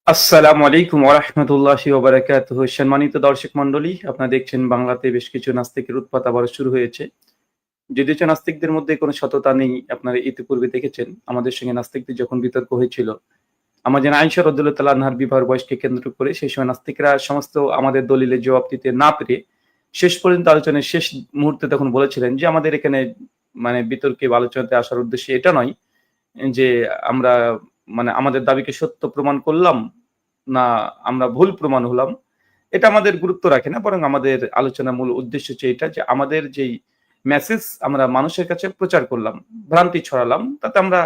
আসসালামু আলাইকুম ওয়া রাহমাতুল্লাহি ওয়া বারাকাতুহু। সম্মানিত দর্শক মণ্ডলী, আপনারা দেখছেন বাংলাতে বেশ কিছু নাস্তিকের উৎপাত আবারও শুরু হয়েছে। যদিও নাস্তিকদের মধ্যে কোনো সততা নেই, আপনারা ইতিপূর্বে দেখেছেন আমাদের সঙ্গে নাস্তিকদের যখন বিতর্ক হয়েছিল, আমাদের আয়েশা রাদিয়াল্লাহু তাআলা আনহার বিবাহের বয়সকে কেন্দ্র করে সেই সময় নাস্তিকরা সমস্ত আমাদের দলিলের জবাব দিতে না পেরে শেষ পর্যন্ত আলোচনার শেষ মুহূর্তে তখন বলেছিলেন যে, "আমাদের এখানে বিতর্কে বা আলোচনাতে আসার উদ্দেশ্য এটা নয় যে আমরা আমাদের দাবিকে সত্য প্রমাণ করলাম, না আমরা ভুল প্রমাণ হলাম। এটা আমাদের গুরুত্ব রাখে না। বরং আমাদের আলোচনার মূল উদ্দেশ্য হচ্ছে এটা যে আমাদের যেই মেসেজ আমরা মানুষের কাছে প্রচার করলাম, ভ্রান্তি ছড়ালাম, তাতে আমরা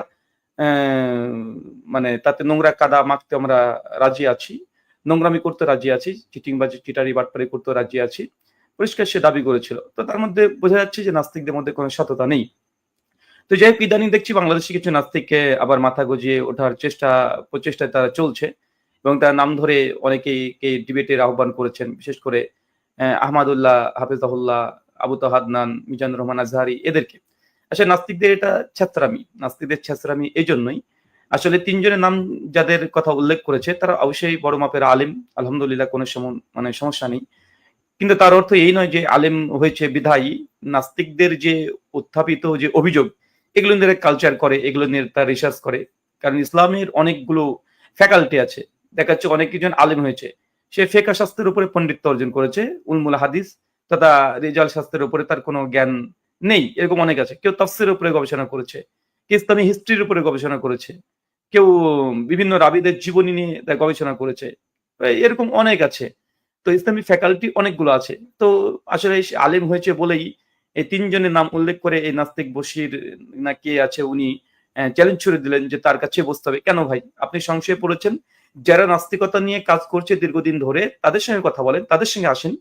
অ্যা তাতে নোংরা কাদা মাখতে আমরা রাজি আছি। নোংরামি করতে রাজি আছি। চিটিংবাজি, চিটারি, বাটপারি করতেও রাজি আছি।" পরিষ্কার সে দাবি করেছিল। তো তার মধ্যে বোঝা যাচ্ছে যে নাস্তিকদের মধ্যে কোনো সততা নেই। তো যাই হোক, ইদানিং দেখছি বাংলাদেশে কিছু নাস্তিককে আবার মাথা গজিয়ে ওঠার প্রচেষ্টায় তারা চলছে এবং তার নাম ধরে অনেকেইকে ডিবেটের আহ্বান করেছেন। বিশেষ করে আহমাদুল্লাহ, হাফেজাহুল্লাহ, আবু তোহা আদনান, মিজানুর রহমান আজহারী এদেরকে। আসলে নাস্তিকদের এটা ছ্যাচরামি। নাস্তিকদের ছ্যাচরামি এজন্যই, আসলে ৩ জনের নাম যাদের কথা উল্লেখ করেছে তারা অবশ্যই বড় মাপের আলেম। আলহামদুলিল্লাহ, কোনো সমস্যা নেই। কিন্তু তার অর্থ এই নয় যে আলেম হয়েছে বিধায়ী নাস্তিকদের যে উত্থাপিত যে অভিযোগ, এগুলো নিয়ে কালচার করে, এগুলো নিয়ে তার রিসার্চ করে। কারণ ইসলামের অনেকগুলো ফ্যাকাল্টি আছে। দেখা যাচ্ছে অনেক কিছু আলেম হয়েছে। সে ফিকহ শাস্ত্রের উপরে পণ্ডিত্য অর্জন করেছে, উলমুল হাদিস তথা রিজাল শাস্ত্রের উপরে তার কোনো জ্ঞান নেই। এরকম অনেক আছে। কেউ তাফসীরের উপরে গবেষণা করেছে, কেউ ইসলামী হিস্ট্রির উপরে গবেষণা করেছে, কেউ বিভিন্ন রাবীদের জীবনী নিয়ে তার গবেষণা করেছে। এরকম অনেক আছে। তো ইসলামী ফ্যাকাল্টি অনেকগুলো আছে। তো আসলে সে আলেম হয়েছে বলেই এই ৩ জনের নাম উল্লেখ করে এই নাস্তিক বশির না কে আছে উনি চ্যালেঞ্জ ছুড়ে দিলেন যে তার কাছে বসতে হবে। কেন ভাই? আপনি সংশয়ে পড়েছেন? যারা নাস্তিকতা নিয়ে কাজ করছে দীর্ঘদিন ধরে তাদের সঙ্গে কথা বলেন, তাদের সঙ্গে আসেন।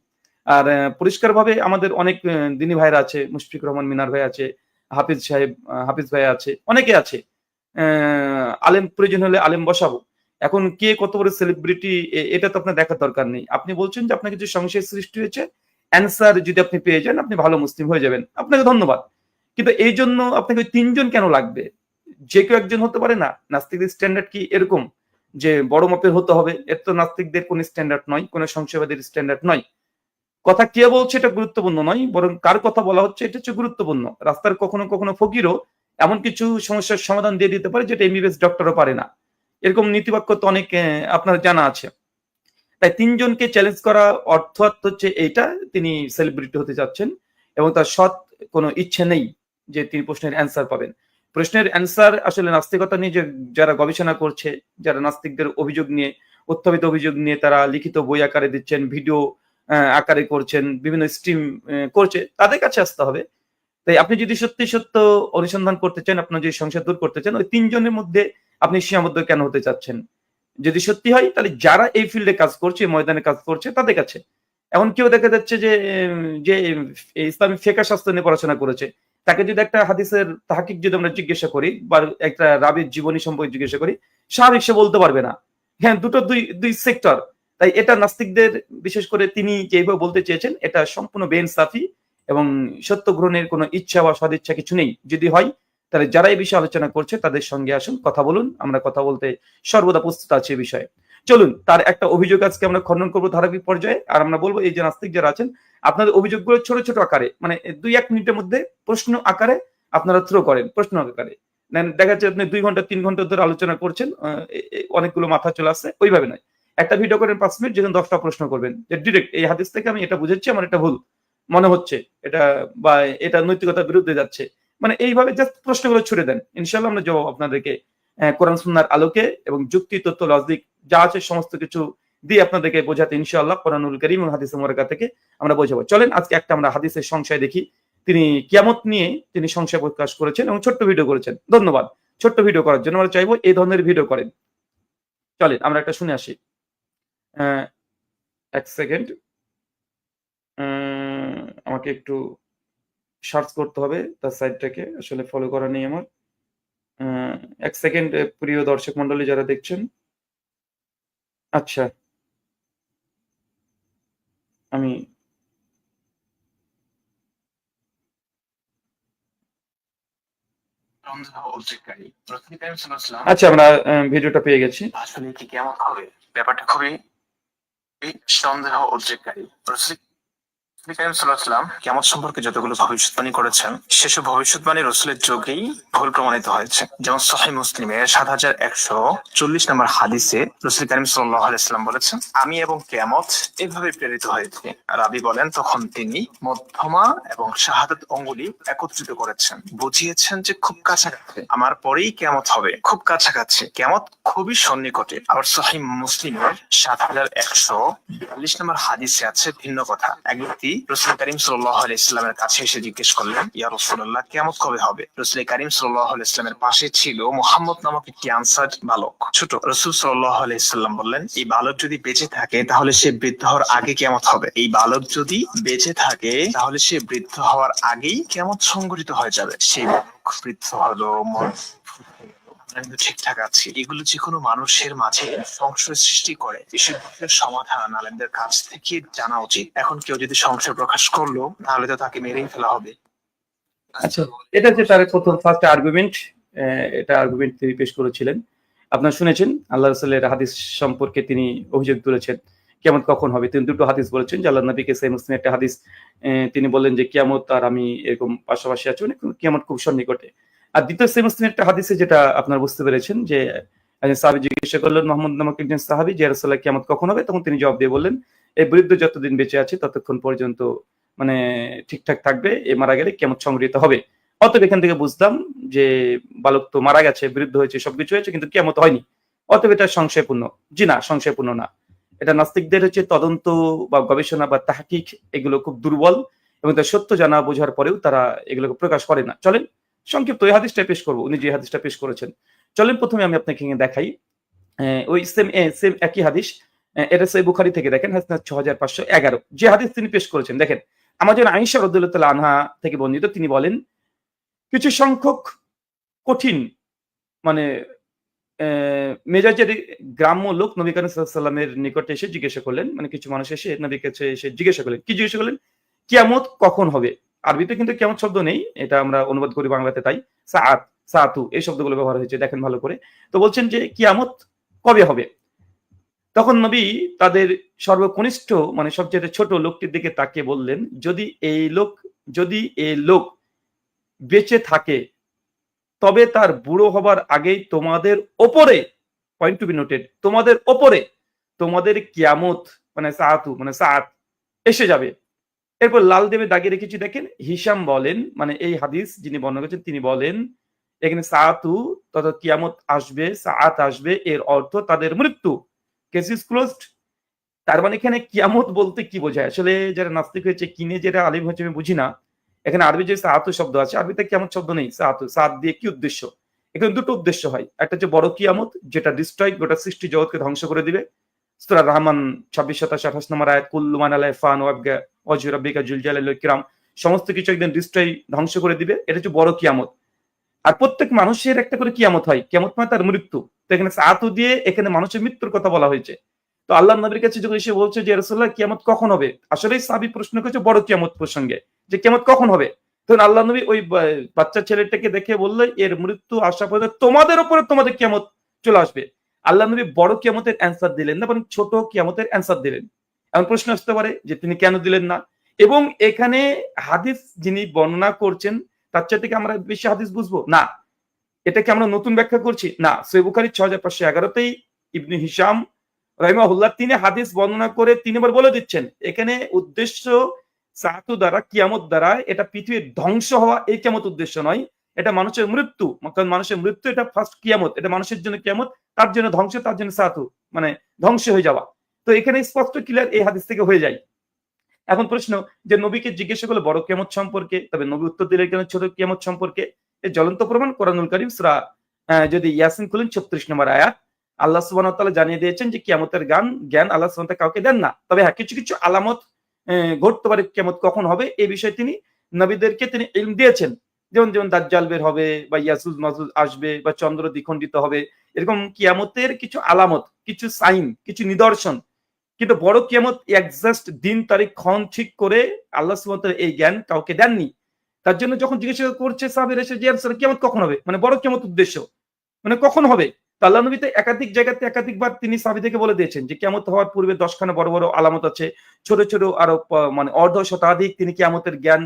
আর পরিষ্কারভাবে আমাদের অনেক দিনী ভাইরা আছে, মুশফিকুর রহমান মিনার ভাই আছে, হাফিজ সাহেব হাফিজ ভাই আছে, অনেকে আছে। আলেম প্রয়োজন হলে আলেম বসাবো। এখন কে কত বড় সেলিব্রিটি এটা তো আপনার দেখার দরকার নেই। আপনি বলছেন যে আপনার কিছু সংশয়ের সৃষ্টি হয়েছে। অ্যান্সার যদি আপনি পেয়ে যান, আপনি ভালো মুসলিম হয়ে যাবেন। আপনাকে ধন্যবাদ। কিন্তু এইজন্য আপনাকে ওই ৩ জন কেন লাগবে? যে কেউ একজন হতে পারে না? নাস্তিকদের স্ট্যান্ডার্ড কি এরকম? যে বড় মাপের হতে হবে? এর তো নাস্তিকদের কোন স্ট্যান্ডার্ড নয়, কোন সংশয়বাদীর স্ট্যান্ডার্ড নয়। কথা কে বলছে এটা গুরুত্বপূর্ণ নয়, বরং কার কথা বলা হচ্ছে এটা হচ্ছে গুরুত্বপূর্ণ। রাস্তার কখনো ফকিরও এমন কিছু সমস্যার সমাধান দিয়ে দিতে পারে যেটা এমবিবিএস ডক্টরও পারে না। এরকম নীতিবাক্য তো অনেক আপনার জানা আছে। তাই ৩ জনকে চ্যালেঞ্জ করা অর্থাৎ হচ্ছে এইটা, তিনি সেলিব্রিটি হতে চাচ্ছেন এবং তার সৎ কোনো ইচ্ছে নেই যে তিনি প্রশ্নের অ্যান্সার পাবেন। প্রশ্নের অ্যান্সার আসলে নাস্তিকতা নিয়ে যে যারা গবেষণা করছে, যারা নাস্তিকদের অভিযোগ নিয়ে, উত্থাপিত অভিযোগ নিয়ে তারা লিখিত বই আকারে দিচ্ছেন, ভিডিও আকারে করছেন, বিভিন্ন স্ট্রিম করছে, তাদের কাছে আসতে হবে। তাই আপনি যদি সত্য অনুসন্ধান করতে চান, আপনার যদি সংশয় দূর করতে চান, ওই ৩ জনের মধ্যে আপনি সীমাবদ্ধ কেন হতে চাচ্ছেন? যদি সত্যি হয় তাহলে যারা এই ফিল্ডে কাজ করছে, ময়দানে কাজ করছে তাদের কাছে। এমন কেউ দেখা যাচ্ছে যে যে ইসলামিক ফিকহ শাস্ত্র নিয়ে পড়াশোনা করেছে। তাকে যদি একটা হাদিসের তাহকিক যদি আমরা জিজ্ঞাসা করি বা একটা রাবীর জীবনী সম্পর্কে জিজ্ঞাসা করি, স্বাভাবিক সে বলতে পারবে না। হ্যাঁ, দুটো দুই সেক্টর। তাই এটা নাস্তিকদের, বিশেষ করে তিনি যেভাবে বলতে চেয়েছেন এটা সম্পূর্ণ বেইনসাফি এবং সত্য গ্রহণের কোনো ইচ্ছা বা সদিচ্ছা কিছু নেই। যদি হয় তাহলে যারা এই বিষয়ে আলোচনা করছে তাদের সঙ্গে আসুন, কথা বলুন। আমরা কথা বলতে সর্বদা প্রস্তুত আছি এ বিষয়ে। চলুন, তার একটা অভিযোগ আজকে আমরা খণ্ডন করব ধারাবাহিক পর্যায়ে। আর আমরা বলব এই যে নাস্তিক যারা আছেন, আপনাদের অভিযোগগুলো ছোট আকারে ২-১ মিনিটের মধ্যে প্রশ্ন আকারে আপনারা থ্রো করেন। প্রশ্ন আকারে। দেখা যাচ্ছে আপনি ২ ঘন্টা ৩ ঘন্টা ধরে আলোচনা করছেন। আ এ এ অনেকগুলো মাথা চলে আসছে। ওইভাবে নয়। একটা ভিডিও করেন ৫ মিনিট, যেখানে ১০ টা প্রশ্ন করবেন। যে ডিরেক্ট এই হাদিস থেকে আমি এটা বুঝেছি, আমার এটা ভুল মনে হচ্ছে। এটা বা এটা নৈতিকতার বিরুদ্ধে যাচ্ছে। এইভাবে জাস্ট প্রশ্নগুলো ছুড়ে দেন। ইনশাআল্লাহ আমরা জবাব আপনাদেরকে কোরআন সুন্নাহর আলোকে এবং যুক্তি, তথ্য, লজিক যা আছে সমস্ত কিছু দিয়ে আপনাদেরকে বোঝাতে ইনশাআল্লাহ কোরআনুল কারীম এবং হাদিসে মুবারাকা থেকে আমরা বোঝাবো। চলেন আজকে একটা আমরা হাদিসের সংশয় দেখি। তিনি কিয়ামত নিয়ে সংশয় প্রকাশ করেছেন এবং ছোট্ট ভিডিও করেছেন। ধন্যবাদ। ছোট্ট ভিডিও করার জন্য আমরা চাইবো এই ধরনের ভিডিও করেন। চলেন আমরা একটা শুনে আসি। অ্যা ১ সেকেন্ড। আমাকে একটু সার্চ করতে হবে তার সাইটটাকে। আসলে ফলো করা নেই আমার। আ ১ সেকেন্ড, প্রিয় দর্শক মন্ডলী যারা দেখছেন। আচ্ছা, আমি আচ্ছা, আমরা ভিডিওটা পেয়ে গেছি। আসলে কি কিয়ামত হবে? ব্যাপারটা খুবই সন্দেহ উদ্রেককারী। রাসূল কারীম সাল্লাল্লাহু আলাইহি ওয়াসাল্লাম কিয়ামত সম্পর্কে যতগুলো ভবিষ্যৎবাণী করেছেন সেসব ভবিষ্যৎবাণী রাসূলের যুগেই ভুল প্রমাণিত হয়েছে। যেমন সহিহ মুসলিমের ৭১৪০ নম্বর হাদিসে রাসূল কারীম সাল্লাল্লাহু আলাইহি ওয়াসাল্লাম বলেছেন, আমি এবং কিয়ামত এভাবে প্রেরিত হয়েছে। রাবী বলেন, তখন তিনি মধ্যমা এবং শাহাদাত অঙ্গুলি একত্রিত করেছেন, বুঝিয়েছেন যে খুব কাছাকাছি, আমার পরেই কিয়ামত হবে, খুব কাছাকাছি, কিয়ামত খুবই সন্নিকটে। আবার সহিহ মুসলিমের ৭১৪২ নম্বর হাদিসে আছে ভিন্ন কথা। এক ব্যক্তি রাসূল কারীম সাল্লাল্লাহু আলাইহি ওয়াসাল্লামের কাছে এসে জিজ্ঞেস করলেন, ইয়া রাসূলুল্লাহ, কিয়ামত কবে হবে? রাসূল কারীম সাল্লাল্লাহু আলাইহি ওয়াসাল্লামের পাশে ছিল মুহাম্মদ নামক একটি আনসার বালক, ছোট। রাসূল সাল্লাল্লাহু আলাইহি ওয়াসাল্লাম বললেন, এই বালক যদি বেঁচে থাকে তাহলে সে বৃদ্ধ হওয়ার আগে কিয়ামত হবে। এই বালক যদি বেঁচে থাকে তাহলে সে বৃদ্ধ হওয়ার আগেই কিয়ামত সংঘটিত হয়ে যাবে। সেই বালক বৃদ্ধ হলো, কিন্তু ঠিকঠাক আছে। এগুলো যে কোনো মানুষের মাঝে সংশয় সৃষ্টি করে, এসব বিষয়ের সমাধান আলেমদের কাছ থেকে জানা উচিত। এখন কেউ যদি সংশয় প্রকাশ করলো তাহলে তো তাকে মেরেই ফেলা হবে। আচ্ছা, এটা যে তার প্রথম ফার্স্ট আর্গুমেন্ট, এটা আর্গুমেন্ট তিনি পেশ করেছিলেন। আপনারা শুনেছেন আল্লাহ রাসূলের হাদিস সম্পর্কে তিনি অভিযোগ তুলেছেন কিয়ামত কখন হবে। তিনি দুটো হাদিস বলেছেন যে আল্লাহর নবীকে সহিহ মুসলিমের একটা হাদিস তিনি বললেন যে কিয়ামত আর আমি এরকম পাশাপাশি আছি, মানে কিয়ামত খুব সন্নিকটে। আর দ্বিতীয় সহিহ মুসলিমের একটা হাদিসে যেটা আপনারা বুঝতে পেরেছেন যে একজন সাহাবী জিজ্ঞাসা করলেন মুহাম্মদ নামক একজন সাহাবী, যে ইয়া রাসূলুল্লাহ কিয়ামত কখন হবে? তখন তিনি জবাব দিয়ে বললেন, এই বৃদ্ধ যতদিন বেঁচে আছে ততক্ষণ পর্যন্ত মানে ঠিকঠাক থাকবে, এ মারা গেলে কিয়ামত সংঘটিত হবে। অতএব এখান থেকে বুঝলাম যে বালক তো মারা গেছে, বৃদ্ধ হয়েছে, সবকিছু হয়েছে, কিন্তু কিয়ামত হয়নি। অতএব এটা সংশয়পূর্ণ। জি না, সংশয়পূর্ণ না। এটা নাস্তিকদের হচ্ছে তদন্ত বা গবেষণা বা তাহকিক এগুলো খুব দুর্বল, এবং তার সত্য জানা বোঝার পরেও তারা এগুলোকে প্রকাশ করে না। চলেন সংক্ষিপ্ত এই হাদিসটা পেশ করবো, উনি যে হাদিসটা পেশ করেছেন। চলেন প্রথমে আমি আপনাকে দেখাই ওই সেম একই হাদিস। এটা সহিহ বুখারী থেকে দেখেন, হাদিস ৬৫১১ যে হাদিস তিনি পেশ করেছেন। দেখেন, আমাদের আয়েশা রাদিয়াল্লাহু তাআলা আনহা থেকে বর্ণিত, তিনি বলেন, কিছু সংখ্যক কঠিন মানে মেজাজের গ্রাম্য লোক নবী করিম সাল্লাল্লাহু আলাইহি ওয়াসাল্লামের নিকটে এসে জিজ্ঞাসা করলেন, মানে কিছু মানুষ এসে নবীর কাছে এসে জিজ্ঞাসা করলেন, কি জিজ্ঞাসা করলেন? কিয়ামত কখন হবে? আরবিতে কিন্তু কিয়ামত শব্দ নেই, এটা আমরা অনুবাদ করি বাংলাতে, তাই সাআত, সাআতু এই শব্দগুলো ব্যবহার হয়েছে, দেখেন ভালো করে। তো বলছেন যে কিয়ামত কবে হবে? তখন নবী তাদের সর্বকনিষ্ঠ মানে সবচেয়ে ছোট লোকটির দিকে তাকিয়ে বললেন, যদি এই লোক বেঁচে থাকে তবে তার বুড়ো হবার আগেই তোমাদের ওপরে, পয়েন্ট টু বি নোটেড, তোমাদের ওপরে তোমাদের কিয়ামত মানে সাআতু মানে সাআত এসে যাবে। এরপর লাল দেবে দাগিয়ে রেখেছি, দেখেন হিশাম বলেন, মানে এই হাদিস যিনি বর্ণনা করেছেন তিনি বলেন এখানে সাআতু তথা কিয়ামত আসবে, সাআত আসবে, এর অর্থ তাদের মৃত্যু। Case is closed. তার মানে এখানে কিয়ামত বলতে কি বোঝায়? আসলে যারা নাস্তিক হয়েছে, কিনে যেটা আলিম হয়েছে আমি বুঝি না। এখানে আরবি যে সাআতু শব্দ আছে, আরবিতে কিয়ামত শব্দ নেই। সাআতু, সাআত দিয়ে কি উদ্দেশ্য? এখানে দুটো উদ্দেশ্য হয়। একটা হচ্ছে বড় কিয়ামত, যেটা ডিস্ট্রয়, গোটা সৃষ্টি জগৎকে ধ্বংস করে দিবে। সূরা রহমান ২৬-২৭ নম্বর আয়াত, কুল্লু মান আলাইহা ফান ওয়াবকা ওয়াজহু রাব্বিকা যুল জালালি ওয়াল ইকরাম, সমস্ত কিছু একদিন ডিস্ট্রয় ধ্বংস করে দিবে। এটা হচ্ছে বড় কিয়ামত। আর প্রত্যেক মানুষের একটা করে কিয়ামত হয়, কিয়ামত মানে তার মৃত্যু। তো এখানে সাআতু দিয়ে এখানে মানুষের মৃত্যুর কথা বলা হয়েছে। তো আল্লাহর নবীর কাছে যখন এসে বলছে যে রাসূলুল্লাহ কিয়ামত কখন হবে, আসলেই সাহাবী প্রশ্ন করেছে বড় কিয়ামত প্রসঙ্গে, যে কিয়ামত কখন হবে। তখন আল্লাহ নবী ওই বাচ্চা ছেলেটাকে দেখে বললেন, এর মৃত্যু আসা পর্যন্ত তোমাদের উপরে তোমাদের কিয়ামত চলে আসবে। আল্লাহ নবী বড় কিয়ামতের অ্যান্সার দিলেন না, বরং ছোট কিয়ামতের অ্যান্সার দিলেন। এমন প্রশ্ন আসতে পারে যে তিনি কেন দিলেন না। এবং এখানে হাদিস যিনি বর্ণনা করছেন তার চাইতে কি আমরা বেশি হাদিস বুঝবো? না। এটাকে আমরা নতুন ব্যাখ্যা করছি? না। সহিহ বুখারী ৬৫১১তেই ইবনে হিশাম রাহিমাহুল্লাহ তিনি হাদিস বর্ণনা করে তিনবার বলে দিচ্ছেন, এখানে উদ্দেশ্য সাআতু দ্বারা, কিয়ামত দ্বারা এটা পৃথিবীর ধ্বংস হওয়া, এই কিয়ামত উদ্দেশ্য নয়। এটা মানুষের মৃত্যু। কারণ মানুষের মৃত্যু এটা ফার্স্ট কিয়ামত। এটা মানুষের জন্য কিয়ামত, তার জন্য ধ্বংস, তার জন্য সাআতু মানে ধ্বংস হয়ে যাওয়া। তো এখানে স্পষ্ট ক্লিয়ার এই হাদিস থেকে হয়ে যায়। এখন প্রশ্ন, যে নবীকে জিজ্ঞাসা করলো বড় কিয়ামত সম্পর্কে, তবে নবী উত্তর দিলেন কেন ছোট কিয়ামত সম্পর্কে? এই জ্বলন্ত প্রমাণ কোরআনুল কারীম সূরা যদি ইয়াসিন খুলেন ৩৬ নম্বর আয়াত, আল্লাহ সুবহানাহু ওয়া তাআলা জানিয়ে দিয়েছেন যে কিয়ামতের জ্ঞান আল্লাহ সুবহানাহু ওয়া তাআলা কাউকে দেন না। তবে হ্যাঁ, কিছু কিছু আলামত ঘটতে পারে কিয়ামত কখন হবে, এই বিষয়ে তিনি নবীদেরকে তিনি ইলম দিয়েছেন। যেমন দাজ্জাল বের হবে, বা ইয়াজুজ মাজুজ আসবে, বা চন্দ্র দ্বিখণ্ডিত হবে। এরকম কিয়ামতের কিছু আলামত, কিছু সাইন, কিছু নিদর্শন। কিন্তু বড় কিয়ামত এক্সাক্ট দিন তারিখ ক্ষণ ঠিক করে আল্লাহ সুবহানাহু ওয়া তাআলা এই জ্ঞান কাউকে দেননি। তার জন্য যখন জিজ্ঞাসা করছে সাহাবীরা এসে যে কিয়ামত কখন হবে, মানে বড় কিয়ামত উদ্দেশ্য, মানে কখন হবে? তো আল্লাহ নবী তো একাধিক জায়গাতে একাধিকবার তিনি সাহাবীদেরকে বলে দিয়েছেন যে কিয়ামত হওয়ার পূর্বে 10খানা বড় বড় আলামত আছে, ছোট ছোট আরো মানে অর্ধ শতাধিক তিনি কিয়ামতের জ্ঞান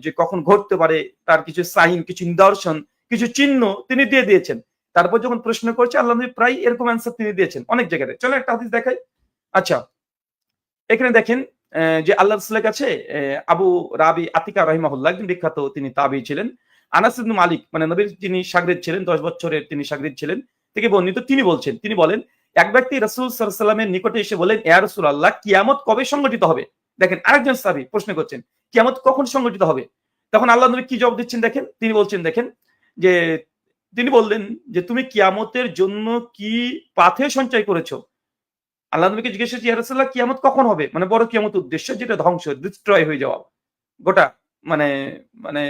যে কখন ঘটতে পারে তার কিছু সাইন, কিছু নিদর্শন, কিছু চিহ্ন তিনি দিয়ে দিয়েছেন। তারপর যখন প্রশ্ন করছে আল্লাহ নবী প্রায় এরকম অ্যান্সার তিনি দিয়েছেন অনেক জায়গাতে। চলো একটা হাদিস দেখাই। আচ্ছা, এখানে দেখেন যে আল্লাহ রাসূলের কাছে আবু রাবি আতিকা রাহিমাহুল্লাহ একজন বিখ্যাত তিনি তাবী ছিলেন। আনাস ইবনে মালিক মানে নবীর যিনি শাগির্দ ছিলেন, 10 বছরের তিনি শাগির্দ ছিলেন, থেকে বর্ণিত তিনি বলছেন, তিনি বলেন এক ব্যক্তি রাসূল সাল্লাল্লাহু আলাইহি ওয়াসাল্লামের নিকটে এসে বলেন, ইয়া রাসূলুল্লাহ কিয়ামত কবে সংঘটিত হবে? দেখেন আরেকজন সাহাবী প্রশ্ন করছেন, কিয়ামত কখন সংঘটিত হবে? তখন আল্লাহ নবী কি জবাব দিচ্ছেন দেখেন, তিনি বলছেন দেখেন যে তিনি বললেন যে তুমি কিয়ামতের জন্য কি পাথেয় সঞ্চয় করেছো? আল্লাহ নবীকে জিজ্ঞেস করছে, ইয়া রাসূলুল্লাহ কিয়ামত কখন হবে? মানে বড় কিয়ামত উদ্দেশ্য যেটা ধ্বংস, ডিস্ট্রয় হয়ে যাওয়া, গোটা মানে মানে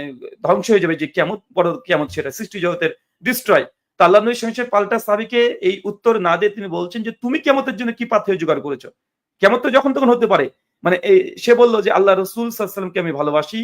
ধ্বংস হয়ে যাবে যে কিয়ামত, বড় কিয়ামত সেটা সৃষ্টি জগতের ডিস্ট্রয়। তো আল্লাহ নবী সঙ্গে পাল্টা সাহাবীকে এই উত্তর না দিয়ে তিনি বলছেন যে তুমি কিয়ামতের জন্য কি পাথেয় জোগাড় করেছো? কিয়ামত তো যখন তখন হতে পারে। মানে সে বলল যে আল্লাহ রাসূল সাল্লাল্লাহু আলাইহি ওয়াসাল্লামকে আমি ভালোবাসি,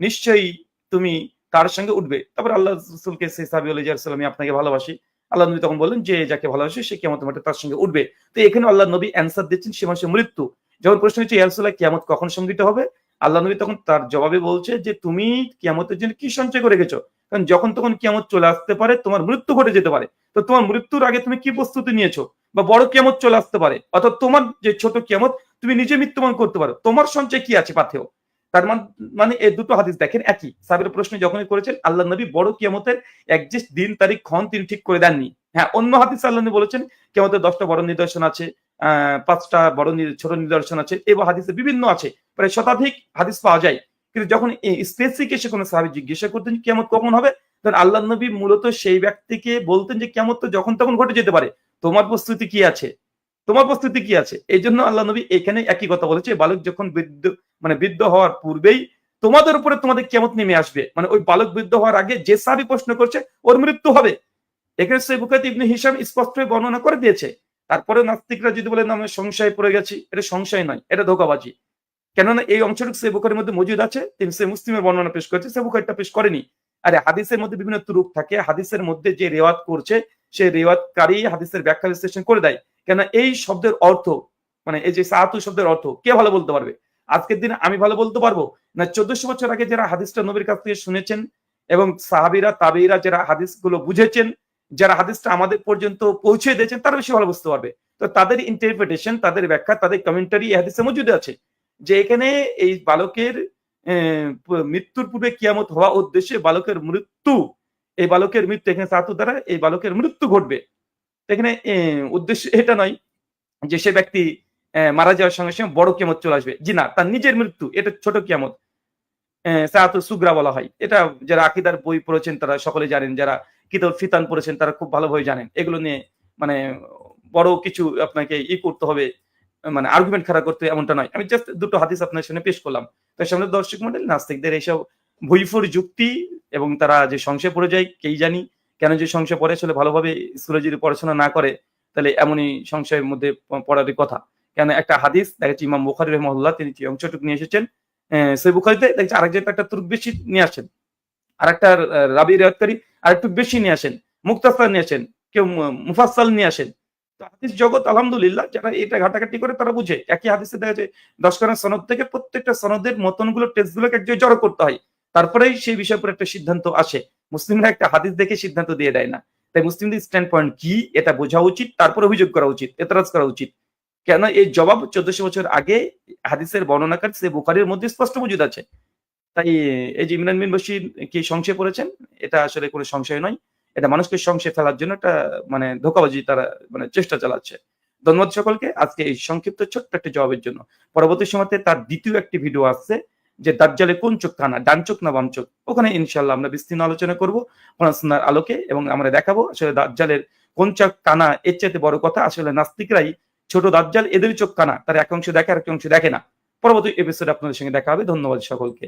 নিশ্চয়ই তুমি তার সঙ্গে উঠবে। তারপর আল্লাহ রাসূলকে সেই সাহাবী বলে, ইয়া রাসূলুল্লাহ আমি আপনাকে ভালোবাসি। আল্লাহ নবী তখন বললেন যে যাকে ভালোবাসে সে কিয়ামতের মাঠে তার সঙ্গে উঠবে। তো এখানে আল্লাহ নবী অ্যান্সার দিচ্ছেন সে মানুষের মৃত্যু। যখন প্রশ্ন হচ্ছে ইয়া রাসূলুল্লাহ কিয়ামত কখন সংঘটিত হবে? আল্লাহ নবী তখন তার জবাবে বলছে যে তুমি কিয়ামতের জন্য কি সঞ্চয় করে রেখেছো? কারণ যখন তখন কিয়ামত চলে আসতে পারে, তোমার মৃত্যু ঘটে যেতে পারে। তো তোমার মৃত্যুর আগে তুমি কি প্রস্তুতি নিয়েছো? বা বড় কিয়ামত চলে আসতে পারে, অর্থাৎ তোমার যে ছোট কিয়ামত তুমি নিজে মৃত্যুবরণ করতে পারো, তোমার সঞ্চয় কি আছে পাথেয়? তার মানে এই দুটো হাদিস দেখেন একই। সাহাবীরা প্রশ্ন যখনই করেছেন আল্লাহ নবী বড় কিয়ামতের একজিস্ট দিন তারিখ ক্ষণ তিনি ঠিক করে দেননি। হ্যাঁ, অন্য হাদিসে আল্লাহ নবী বলেছেন কিয়ামতের 10টা বড় নিদর্শন আছে, 5টা বড় ছোট নিদর্শন আছে, এবং হাদিসে বিভিন্ন আছে, প্রায় শতাধিক হাদিস পাওয়া যায়। কিন্তু যখন স্পেসিফিক এসে কোনো সাহাবী জিজ্ঞাসা করতেন কিয়ামত কখন হবে, তখন আল্লাহ নবী মূলত সেই ব্যক্তিকে বলতেন যে কিয়ামত তো যখন তখন ঘটে যেতে পারে, তোমার প্রস্তুতি কি আছে? তোমার প্রস্তুতি কি আছে? এই জন্য আল্লাহ নবী এখানে একই কথা বলেছে, বালক যখন বৃদ্ধ হওয়ার পূর্বেই তোমাদের উপরে তোমাদের কিয়ামত নেমে আসবে। মানে ওই বালক বৃদ্ধ হওয়ার আগে যে সাহাবী প্রশ্ন করছে ওর মৃত্যু হবে। এখানে সহিহ বুখারীতে ইবনে হিশাম স্পষ্টভাবে বর্ণনা করে দিয়েছে। তারপরে নাস্তিকরা যদি বলেন আমরা সংশয়ে পড়ে গেছি, এটা সংশয় নয়, এটা ধোঁকাবাজি। কেননা এই অংশটুকু সহিহ বুখারীর মধ্যে মজুদ আছে, তিনি সহিহ মুসলিমের বর্ণনা পেশ করেছে, সহিহ বুখারীটা পেশ করেনি। আরে হাদিসের মধ্যে বিভিন্ন তুরুক থাকে, হাদিসের মধ্যে যে রিওয়ায়াত করছে সেই রিওয়ায়াতকারী হাদিসের ব্যাখ্যা বিশ্লেষণ করে দেয়। কেন এই শব্দের অর্থ মানে এই যে সাআতু শব্দের অর্থ কে ভালো বলতে পারবে? আজকের দিনে আমি ভালো বলতে পারবো না? 1400 বছর আগে যারা হাদিসটা নবীর কাছ থেকে শুনেছেন এবং সাহাবীরা তাবেঈরা যারা হাদিসগুলো বুঝেছেন, যারা হাদিসটা আমাদের পর্যন্ত পৌঁছে দিয়েছেন তারা বেশি ভালো বুঝতে পারবে। তো তাদের ইন্টারপ্রিটেশন, তাদের ব্যাখ্যা, তাদের কমেন্টারি এই হাদিসে মজুদ আছে যে এখানে এই বালকের মৃত্যুর পূর্বে কিয়ামত হওয়া উদ্দেশ্যে বালকের মৃত্যু, এই বালকের মৃত্যু এখানে সাআতু দ্বারা এই বালকের মৃত্যু ঘটবে। এখানে উদ্দেশ্য এটা নয় যে সে ব্যক্তি মারা যাওয়ার সঙ্গে সঙ্গে বড় কিয়ামত চলে আসবে। জি না, তার নিজের মৃত্যু, এটা ছোট কিয়ামত। সাআতুল সুগরা বলা হয়। এটা যারা আকীদার বই পড়েছেন তারা সকলে জানেন, যারা কিতাবুল ফিতান পড়েছেন তারা খুব ভালোভাবে জানেন। এগুলো নিয়ে মানে বড় কিছু আপনাকে করতে হবে, মানে আর্গুমেন্ট খাড়া করতে এমনটা নয়। আমি জাস্ট দুটো হাদিস আপনার সামনে পেশ করলাম। তো সামনে দর্শক মণ্ডলী, নাস্তিকদের এইসব ভুইফুর যুক্তি এবং তারা যে সংশয়ে পড়ে যায় কেই জানি কেন যে সংশয়ে পড়ে, আসলে ভালোভাবে স্কুলে যদি পড়াশোনা না করে তাহলে এমনই সংশয়ের মধ্যে পড়ারই কথা। কেন একটা হাদিস দেখেছি ইমাম বুখারী রাহিমাহুল্লাহ তিনি যে অংশটুকু নিয়ে এসেছেন সহিহ বুখারীতে, দেখছি আরেক জায়গায় একটা তুরুক বেশি নিয়ে আসেন, আরেকটা রাবী রিওয়ায়াতকারী আরেকটু বেশি নিয়ে আসেন, মুক্তাসার নিয়ে আসেন, কেউ মুফাসসাল নিয়ে আসেন। তো হাদিস জগৎ আলহামদুলিল্লাহ যারা এটা ঘাটাঘাটি করে তারা বুঝে। একই হাদিসে দেখা যায় 10খানা সনদ থেকে প্রত্যেকটা সনদের মতনগুলো টেক্সটগুলোকে এক জায়গায় জড়ো করতে হয়, তারপরেই সেই বিষয়ের উপর একটা সিদ্ধান্ত আসে। মুসলিমরা একটা হাদিস দেখে সিদ্ধান্ত দিয়ে দেয় না। তাই মুসলিমদের স্ট্যান্ড পয়েন্ট কি এটা বোঝা উচিত, তারপরে অভিযোগ করা উচিত, এতরাজ করা উচিত। কেন এই জবাব 1400 বছর আগে হাদিসের বর্ণনাকার সহিহ বুখারীর মধ্যে স্পষ্ট মজুদ আছে। তাই এই যে ইমরান বিন বশির কি সংশয়ে পড়েছেন, এটা আসলে কোনো সংশয় নয়। এটা মানুষকে সংশয়ে ফেলার জন্য একটা মানে ধোঁকাবাজি তারা মানে চেষ্টা চালাচ্ছে। ধন্যবাদ সকলকে আজকে এই সংক্ষিপ্ত ছোট্ট একটা জবাবের জন্য। পরবর্তী সময়তে তার দ্বিতীয় একটি ভিডিও আসছে যে দাজ্জালের কোন চোখ কানা, ডান চোখ না বাম চোখ। ওখানে ইনশাআল্লাহ আমরা বিস্তীর্ণ আলোচনা করব কোরআন সুন্নাহর আলোকে, এবং আমরা দেখাবো আসলে দাজ্জালের কোন চোখ কানা এর চাইতে বড় কথা আসলে নাস্তিকরাই ছোট দাজ্জাল এদের চোখ কানা, তার এক অংশ দেখে আর এক অংশ দেখে না। পরবর্তী এপিসোডে আপনাদের সঙ্গে দেখা হবে। ধন্যবাদ সকলকে।